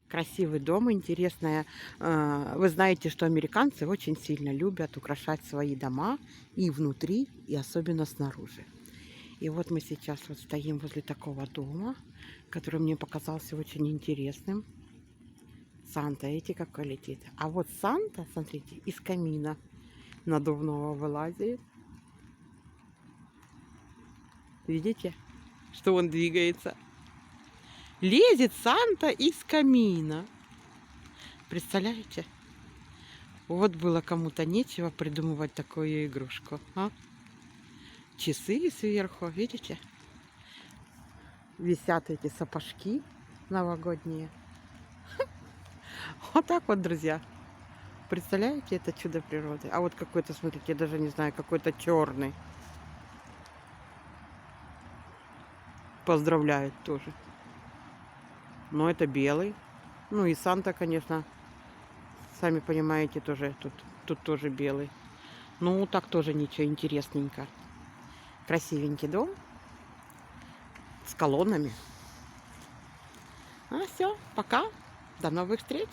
Красивый дом, интересная. Вы знаете, что американцы очень сильно любят украшать свои дома и внутри, и особенно снаружи. И вот мы сейчас вот стоим возле такого дома, который мне показался очень интересным. Санта, эти какой летит. А вот Санта, смотрите, из камина надувного вылазит. Видите, что он двигается? Лезет Санта из камина. Представляете? Вот было кому-то нечего придумывать такую игрушку. А? Часы сверху, видите? Висят эти сапожки новогодние. Вот так вот, друзья. Представляете, это чудо природы? А вот какой-то, смотрите, я даже не знаю, какой-то черный. Поздравляет тоже. Но это белый. Ну и Санта, конечно, сами понимаете, тоже тут тоже белый. Ну, так тоже ничего, интересненько. Красивенький дом с колоннами. А все, пока. До новых встреч.